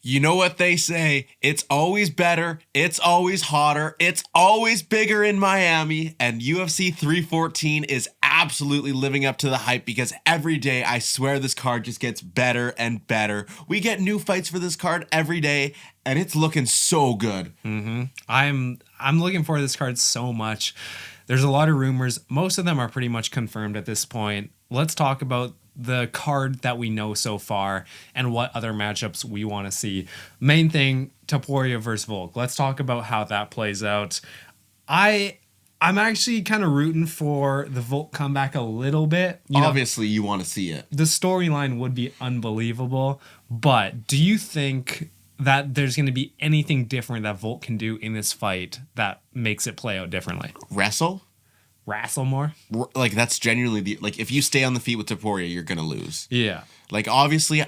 You know what they say, it's always better, it's always hotter, it's always bigger in Miami, and UFC 314 is absolutely living up to the hype because every day, I swear this card just gets better and better. We get new fights for this card every day, and it's looking so good. I'm looking forward to this card so much. There's a lot of rumors. Most of them are pretty much confirmed at this point. Let's talk about the card that we know so far and what other matchups we want to see. Main thing, Topuria versus Volk. Let's talk about how that plays out. I'm actually kind of rooting for the Volk comeback a little bit. Obviously, you want to see it. The storyline would be unbelievable, but do you think that there's going to be anything different that Volk can do in this fight that makes it play out differently? Wrestle more? Like, that's genuinely like, if you stay on the feet with Topuria, you're gonna lose. Yeah. Like, obviously,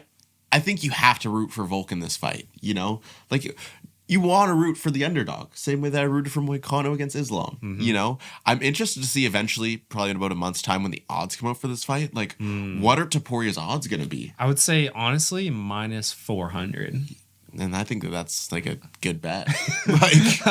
I think you have to root for Volk in this fight, like, you want to root for the underdog, same way that I rooted for Moicano against Islam. I'm interested to see eventually, probably in about a month's time, when the odds come out for this fight, like, what are Topuria's odds gonna be? I would say, honestly, minus 400. And I think that's like a good bet. Like,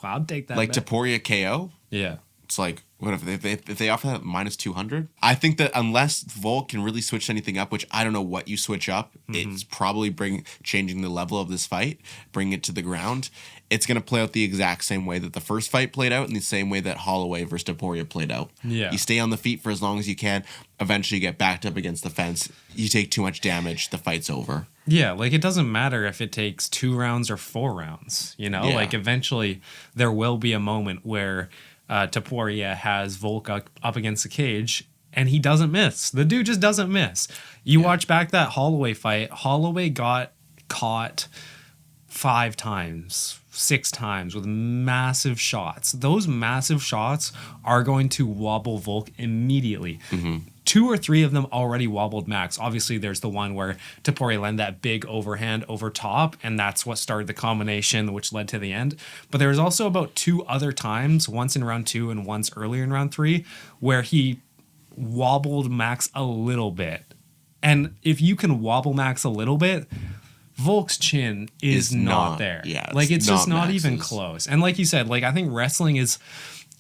I'll take that like bet. Topuria KO. Yeah. It's like, what if they offer that minus 200? I think that unless Volk can really switch anything up, which I don't know what you switch up, it's probably changing the level of this fight, bring it to the ground. It's going to play out the exact same way that the first fight played out, and the same way that Holloway versus Topuria played out. Yeah. You stay on the feet for as long as you can. Eventually, you get backed up against the fence. You take too much damage. The fight's over. Yeah, like, it doesn't matter if it takes 2 rounds or 4 rounds. Yeah. Like, eventually there will be a moment where Topuria has Volk up against the cage, and he doesn't miss. The dude just doesn't miss. You watch back that Holloway fight. Holloway got caught 5 times, 6 times with massive shots. Those massive shots are going to wobble Volk immediately. 2 or 3 of them already wobbled Max. Obviously, there's the one where Topuria landed that big overhand over top, and that's what started the combination, which led to the end. But there was also about 2 other times, once in round 2 and once earlier in round 3, where he wobbled Max a little bit. And if you can wobble Max a little bit, Volk's chin is not there. Yeah, like, it's just not Max's. even close. And like you said, like, I think wrestling is,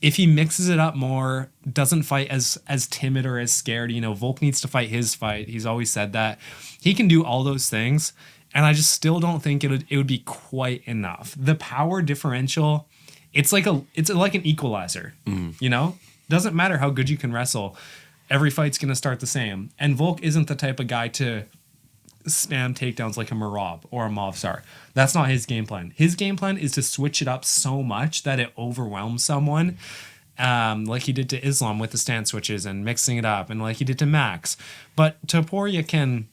if he mixes it up more, doesn't fight as timid or as scared, Volk needs to fight his fight. He's always said that. He can do all those things, and I just still don't think it would be quite enough. The power differential, it's like an equalizer. Doesn't matter how good you can wrestle. Every fight's going to start the same. And Volk isn't the type of guy to spam takedowns like a Marab or a Movsar. That's not his game plan. His game plan is to switch it up so much that it overwhelms someone, like he did to Islam with the stance switches and mixing it up, and like he did to Max. But Topuria can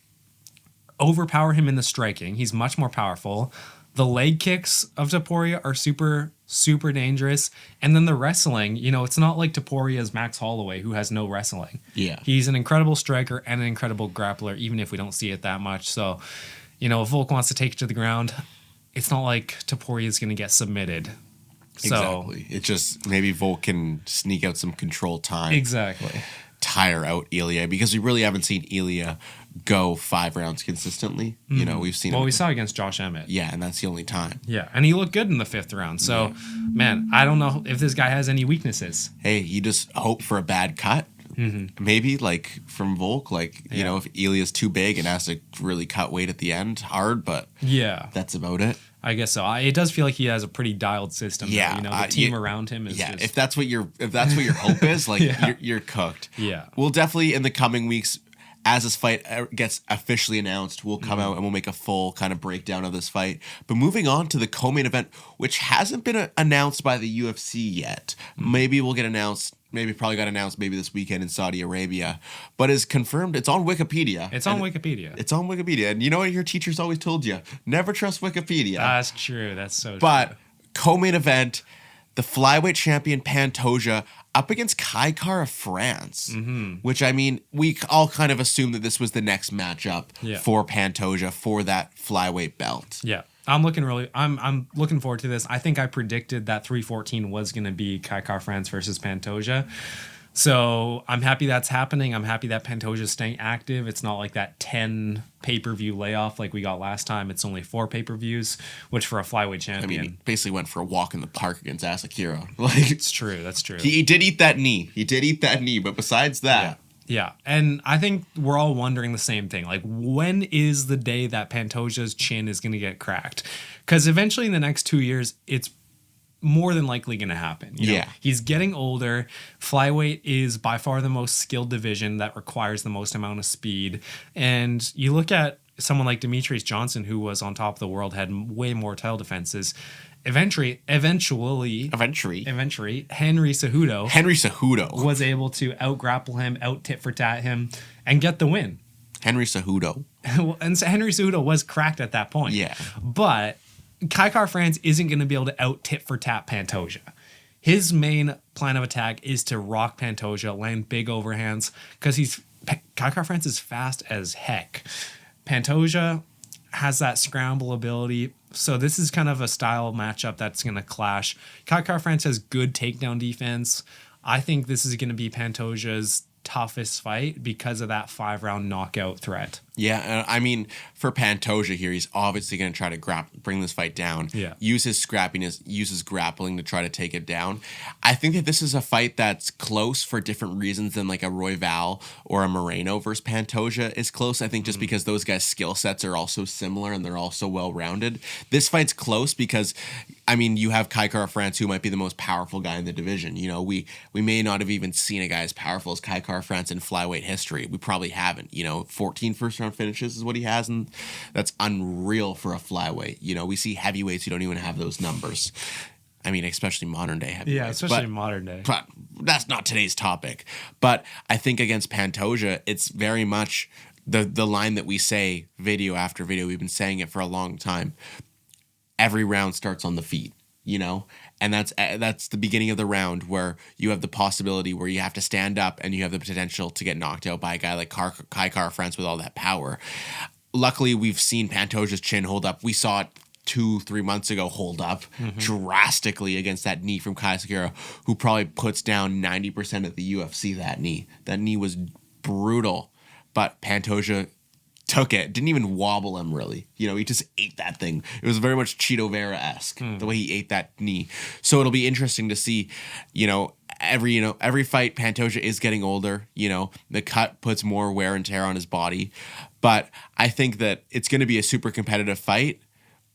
overpower him in the striking. He's much more powerful. The leg kicks of Topuria are super, super dangerous. And then the wrestling, it's not like Topuria's Max Holloway, who has no wrestling. Yeah. He's an incredible striker and an incredible grappler, even if we don't see it that much. So, if Volk wants to take it to the ground, it's not like Topuria is going to get submitted. Exactly. It's just maybe Volk can sneak out some control time. Exactly. Tire out Ilya, because we really haven't seen Ilya go 5 rounds consistently. We've seen we saw against Josh Emmett. Yeah, and that's the only time. Yeah, and he looked good in the 5th round. So, man, I don't know if this guy has any weaknesses. Hey, you just hope for a bad cut. Maybe, like, from Volk, if Ilya's too big and has to really cut weight at the end hard, but that's about it. I guess so. It does feel like he has a pretty dialed system. Yeah, the team around him is. Yeah, if that's what your hope is, like, you're cooked. Yeah, we'll definitely in the coming weeks, as this fight gets officially announced, we'll come out and we'll make a full kind of breakdown of this fight. But moving on to the co-main event, which hasn't been announced by the UFC yet. Maybe we'll get announced. Probably got announced maybe this weekend in Saudi Arabia, but is confirmed. It's on Wikipedia. It's on Wikipedia. It's on Wikipedia. And you know what your teachers always told you? Never trust Wikipedia. That's true. That's so true. But co-main event, the flyweight champion Pantoja up against Kai Kara France, which, I mean, we all kind of assumed that this was the next matchup for Pantoja for that flyweight belt. Yeah. I'm looking forward to this. I think I predicted that 314 was going to be Kai Kara France versus Pantoja. So I'm happy that's happening. I'm happy that Pantoja's staying active. It's not like that 10 pay-per-view layoff like we got last time. It's only 4 pay-per-views, which for a flyweight champion. He basically went for a walk in the park against Asakura. Like, it's true. That's true. He did eat that knee. But besides that. Yeah. And I think we're all wondering the same thing. Like, when is the day that Pantoja's chin is going to get cracked? Because eventually in the next 2 years, it's more than likely going to happen. You know? He's getting older. Flyweight is by far the most skilled division that requires the most amount of speed. And you look at someone like Demetrius Johnson, who was on top of the world, had way more title defenses. Eventually, Henry Cejudo was able to out-grapple him, out-tit-for-tat him, and get the win. Henry Cejudo. And so Henry Cejudo was cracked at that point. Yeah. But Kai Kara-France isn't going to be able to out-tit-for-tat Pantoja. His main plan of attack is to rock Pantoja, land big overhands, because Kai Kara-France is fast as heck. Pantoja has that scramble ability, so this is kind of a style matchup that's going to clash. Kai Kara-France has good takedown defense. I think this is going to be Pantoja's toughest fight because of that 5-round knockout threat. Yeah, I mean, for Pantoja here, he's obviously going to try to bring this fight down. Yeah. Use his scrappiness, use his grappling to try to take it down. I think that this is a fight that's close for different reasons than like a Royval or a Moreno versus Pantoja is close. I think just because those guys' skill sets are also similar and they're also well-rounded. This fight's close because, I mean, you have Kai Kara-France, who might be the most powerful guy in the division. You know, we may not have even seen a guy as powerful as Kai Kara-France in flyweight history. We probably haven't. You know, 14 first-round finishes is what he has, and that's unreal for a flyweight. You know, we see heavyweights who don't even have those numbers. I mean, especially modern day heavyweights. Yeah, especially modern day. But that's not today's topic. But I think against Pantoja, it's very much the line that we say video after video. We've been saying it for a long time. Every round starts on the feet, you know? And that's the beginning of the round where you have the possibility where you have to stand up and you have the potential to get knocked out by a guy like Kai Kara-France with all that power. Luckily, we've seen Pantoja's chin hold up. We saw it 2-3 months ago hold up drastically against that knee from Kai Sakura, who probably puts down 90% of the UFC that knee. That knee was brutal, but Pantoja took it, didn't even wobble him really. You know, he just ate that thing. It was very much Cheeto Vera-esque, the way he ate that knee. So it'll be interesting to see, every fight Pantoja is getting older, the cut puts more wear and tear on his body. But I think that it's going to be a super competitive fight,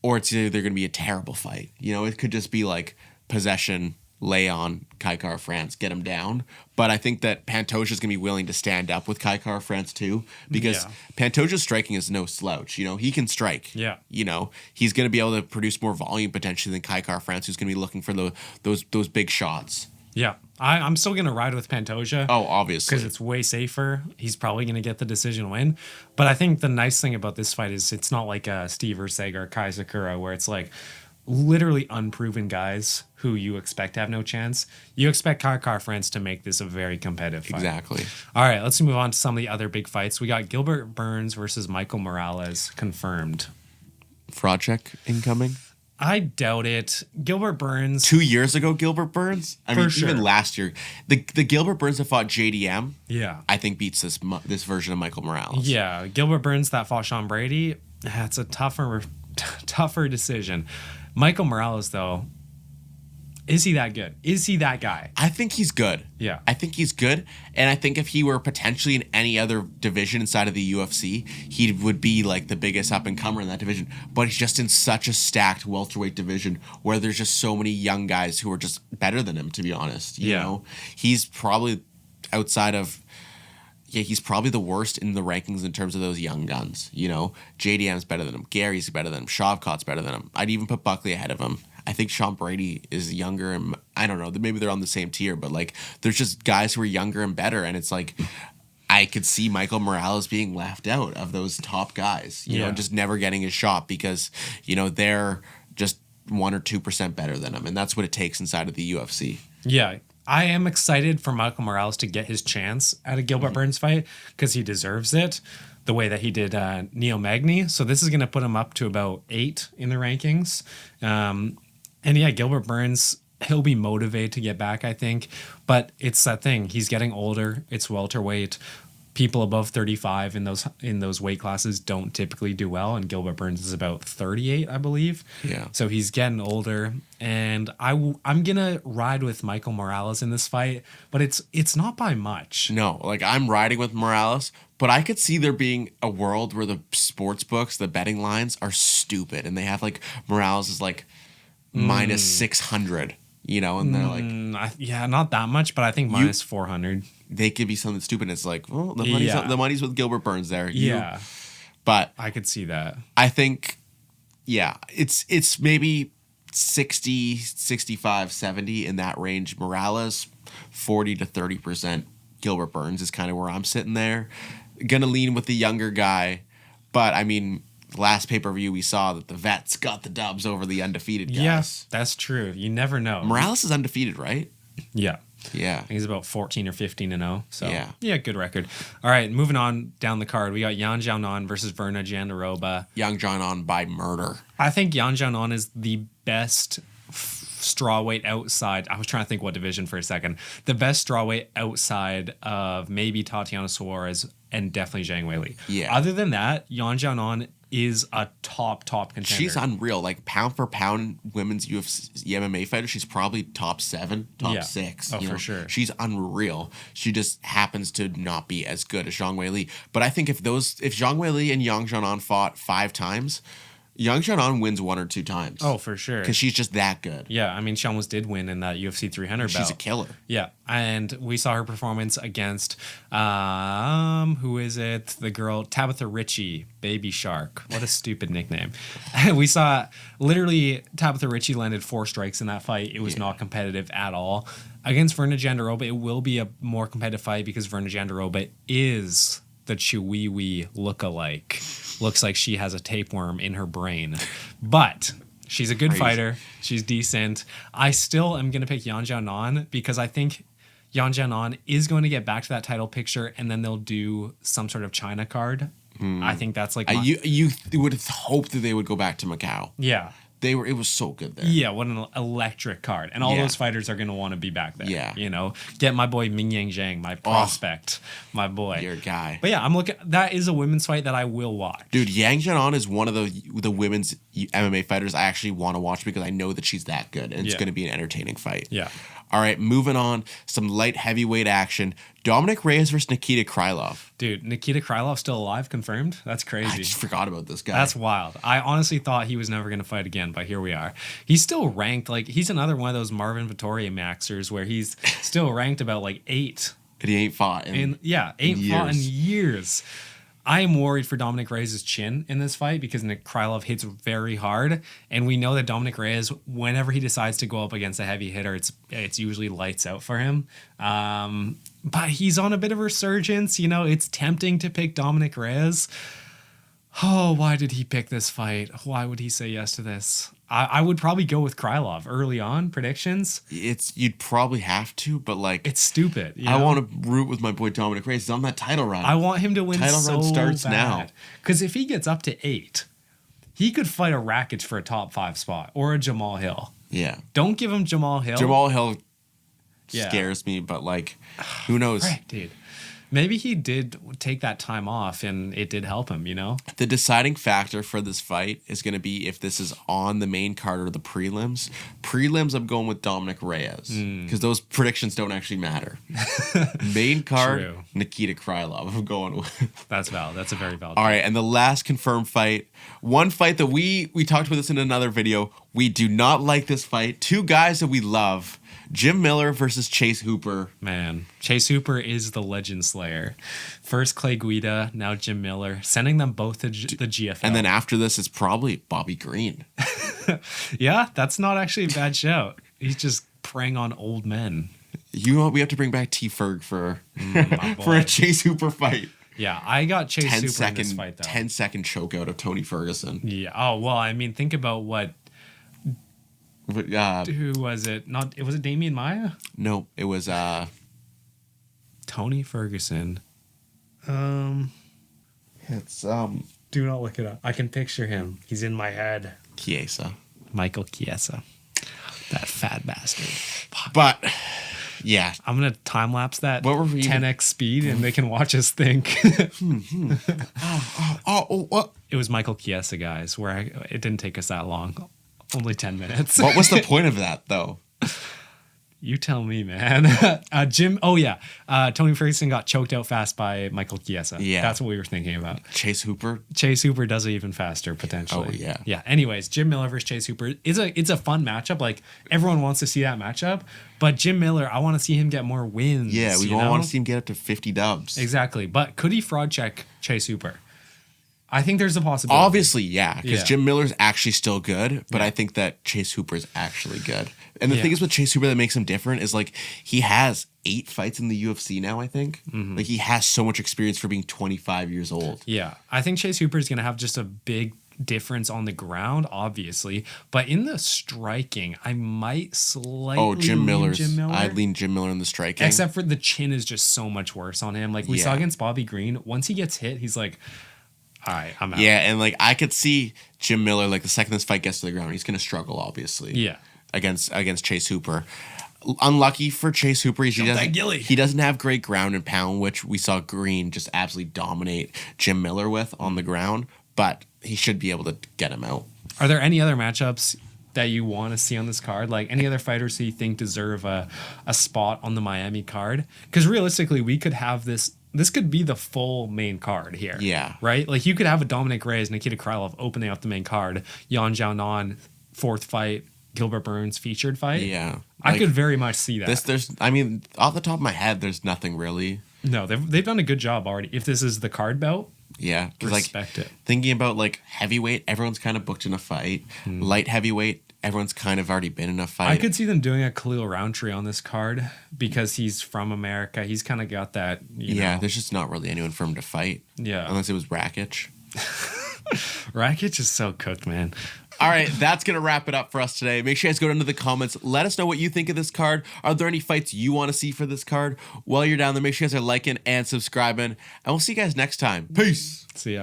or it's either going to be a terrible fight. It could just be like possession, lay on Kai Kara-France, get him down. But I think that Pantoja's going to be willing to stand up with Kai Kara-France too, because Pantoja's striking is no slouch. He can strike. Yeah. He's going to be able to produce more volume potentially than Kai Kara-France, who's going to be looking for those big shots. Yeah. I'm still going to ride with Pantoja. Oh, obviously. Because it's way safer. He's probably going to get the decision win. But I think the nice thing about this fight is it's not like a Steve Erceg or Kai Sakura, where it's like literally unproven guys who you expect to have no chance. You expect Kai Kara-France to make this a very competitive fight. Exactly. All right, let's move on to some of the other big fights. We got Gilbert Burns versus Michael Morales confirmed. Fraud check incoming? I doubt it. Gilbert Burns. 2 years ago, Gilbert Burns? Sure. Even last year. The Gilbert Burns that fought JDM, yeah, I think beats this version of Michael Morales. Yeah, Gilbert Burns that fought Sean Brady, that's a tougher decision. Michael Morales, though, is he that good? Is he that guy? I think he's good. Yeah. I think he's good. And I think if he were potentially in any other division inside of the UFC, he would be like the biggest up-and-comer in that division. But he's just in such a stacked welterweight division where there's just so many young guys who are just better than him, to be honest. You know? He's probably outside of... Yeah, he's probably the worst in the rankings in terms of those young guns. JDM's better than him. Gary's better than him. Shavkat's better than him. I'd even put Buckley ahead of him. I think Sean Brady is younger, and I don't know. Maybe they're on the same tier, but like, there's just guys who are younger and better, and it's like, I could see Michael Morales being left out of those top guys. You know, just never getting his shot because they're just 1 or 2% better than him, and that's what it takes inside of the UFC. Yeah. I am excited for Michael Morales to get his chance at a Gilbert Burns fight because he deserves it the way that he did Neo Magny. So this is going to put him up to about 8 in the rankings. And yeah, Gilbert Burns, he'll be motivated to get back, I think. But it's that thing. He's getting older. It's welterweight. People above 35 in those weight classes don't typically do well, and Gilbert Burns is about 38, I believe. Yeah. So he's getting older, and I'm gonna ride with Michael Morales in this fight, but it's not by much. No, like I'm riding with Morales, but I could see there being a world where the sports books, the betting lines are stupid, and they have like Morales is like minus 600, and they're like, Yeah, not that much, but I think minus 400. They could be something stupid. It's like, well, the money's with Gilbert Burns there. Yeah, but I could see that. I think, yeah, it's maybe 60, 65, 70 in that range. Morales, 40 to 30%. Gilbert Burns is kind of where I'm sitting there. Gonna lean with the younger guy, but I mean, last pay-per-view we saw that the vets got the dubs over the undefeated guys. Yes, that's true. You never know. Morales is undefeated, right? Yeah. Yeah. I think he's about 14 or 15-0. So, yeah, good record. All right, moving on down the card. We got Yan Xiaonan versus Verna Jandiroba. Yang Xiaonan by murder. I think Yan Xiaonan is the best strawweight outside. I was trying to think what division for a second. The best strawweight outside of maybe Tatiana Suarez and definitely Zhang Weili. Yeah. Other than that, Yan Xiaonan is a top contender. She's unreal. Like pound for pound women's UFC MMA fighter, she's probably top 7, top 6. Oh, for sure. She's unreal. She just happens to not be as good as Zhang Weili. But I think if Zhang Weili and Yang Xiaonan fought 5 times, Yang Xiaonan wins 1 or 2 times. Oh, for sure. Because she's just that good. Yeah, I mean, she almost did win in that UFC 300 She's bout. a killer. Yeah, and we saw her performance against, who is it? The girl, Tabitha Ritchie, Baby Shark. What a stupid nickname. We saw, literally, Tabitha Ritchie landed 4 strikes in that fight. It was not competitive at all. Against Verna Jandiroba, it will be a more competitive fight because Verna Jandiroba is the Chihuahua look-alike. Looks like she has a tapeworm in her brain. But she's a good fighter. She's decent. I still am going to pick Yan Xiaonan because I think Yan Xiaonan is going to get back to that title picture, and then they'll do some sort of China card. I think that's like... You would hope that they would go back to Macau. Yeah. It was so good there. Yeah, what an electric card. And all those fighters are going to want to be back there. Yeah. Get my boy Ming Yang Zhang, my prospect, my boy. Your guy. But yeah, I'm looking. That is a women's fight that I will watch. Dude, Yang Xiaonan is one of the women's MMA fighters I actually want to watch because I know that she's that good. And it's going to be an entertaining fight. Yeah. All right, moving on. Some light heavyweight action. Dominic Reyes versus Nikita Krylov. Dude, Nikita Krylov still alive, confirmed? That's crazy. I just forgot about this guy. That's wild. I honestly thought he was never going to fight again, but here we are. He's still ranked, like, he's another one of those Marvin Vittori maxers where he's still ranked about, like, 8. And he ain't fought in fought in years. I am worried for Dominic Reyes' chin in this fight because Nick Krylov hits very hard, and we know that Dominic Reyes, whenever he decides to go up against a heavy hitter, it's usually lights out for him. But he's on a bit of a resurgence. It's tempting to pick Dominic Reyes. Oh, why did he pick this fight? Why would he say yes to this? I would probably go with Krylov early on. Predictions? You'd probably have to, but like it's stupid. I want to root with my boy Dominic Reyes. He's on that title run. I want him to win. Title run starts now. Because if he gets up to 8, he could fight a Rakic for a top 5 spot or a Jamal Hill. Yeah. Don't give him Jamal Hill. Jamal Hill scares me, but like, who knows? Right, dude. Maybe he did take that time off and it did help him, The deciding factor for this fight is going to be if this is on the main card or the prelims. Prelims, I'm going with Dominic Reyes because those predictions don't actually matter. Main card, True. Nikita Krylov, I'm going with. That's valid. That's a very valid. All right, and the last confirmed fight, one fight that we talked about this in another video. We do not like this fight. 2 guys that we love. Jim Miller versus Chase Hooper. Man, Chase Hooper is the legend slayer. First Clay Guida, now Jim Miller, sending them both to the GFL. And then after this, it's probably Bobby Green. Yeah, that's not actually a bad shout. He's just preying on old men. We have to bring back T. Ferg for a Chase Hooper fight. Yeah, I got Chase Hooper in this fight, though. 10-second choke out of Tony Ferguson. Yeah. Oh, well, I mean, think about what... But, who was it? Was it Damian Maia? No, it was Tony Ferguson. It's Do not look it up. I can picture him. He's in my head. Chiesa. Michael Chiesa. That fat bastard. But yeah, I'm gonna time lapse that What were we 10x speed, and they can watch us think. what It was Michael Chiesa, guys. It didn't take us that long. Only 10 minutes. was the point of that though? You tell me, man. Jim. Oh yeah. Tony Ferguson got choked out fast by Michael Chiesa. Yeah. That's what we were thinking about. Chase Hooper. Chase Hooper does it even faster potentially. Oh, yeah. Yeah. Anyways, Jim Miller versus Chase Hooper. It's a fun matchup. Like everyone wants to see that matchup, but Jim Miller, I want to see him get more wins. Yeah, we you know? want to see him get up to 50 dubs. Exactly. But could he fraud check Chase Hooper? I think there's a possibility. Obviously, yeah, because Yeah. Jim Miller's actually still good, but Yeah. I think that Chase Hooper's actually good. And the Yeah. thing is with Chase Hooper that makes him different is like he has 8 fights in the UFC now, I think. Mm-hmm. Like he has so much experience for being 25 years old. Yeah, I think Chase Hooper is going to have just a big difference on the ground, obviously, but in the striking, I might slightly Oh, Jim lean Miller's. Jim Miller. I'd lean Jim Miller in the striking. Except for the chin is just so much worse on him. Like we saw Yeah. against Bobby Green, once he gets hit, he's like, all right, I'm out. Yeah, and like I could see Jim Miller, like the second this fight gets to the ground, he's gonna struggle, obviously. Yeah. Against Chase Hooper. Unlucky for Chase Hooper, he doesn't have great ground and pound, which we saw Green just absolutely dominate Jim Miller with on the ground, but he should be able to get him out. Are there any other matchups that you want to see on this card? Like any other fighters who you think deserve a spot on the Miami card? Because realistically, we could have this could be the full main card here. Yeah. Right? Like you could have a Dominic Reyes, Nikita Krylov opening up the main card, Yan Xiaonan, 4th fight, Gilbert Burns featured fight. Yeah. I Like, could very much see that. I mean, off the top of my head, there's nothing really. No, they've done a good job already. If this is the card bout, Yeah. 'Cause, like, respect it. thinking about like heavyweight, everyone's kind of booked in a fight. Light heavyweight, everyone's kind of already been in a fight. I could see them doing a Khalil Roundtree on this card because he's from America. He's kind of got that, you know. there's just not really anyone for him to fight. Yeah. Unless it was Rakic. Rakic is so cooked, man. All right, that's going to wrap it up for us today. Make sure you guys go down to the comments. Let us know what you think of this card. Are there any fights you want to see for this card? While you're down there, make sure you guys are liking and subscribing. And we'll see you guys next time. Peace. See ya.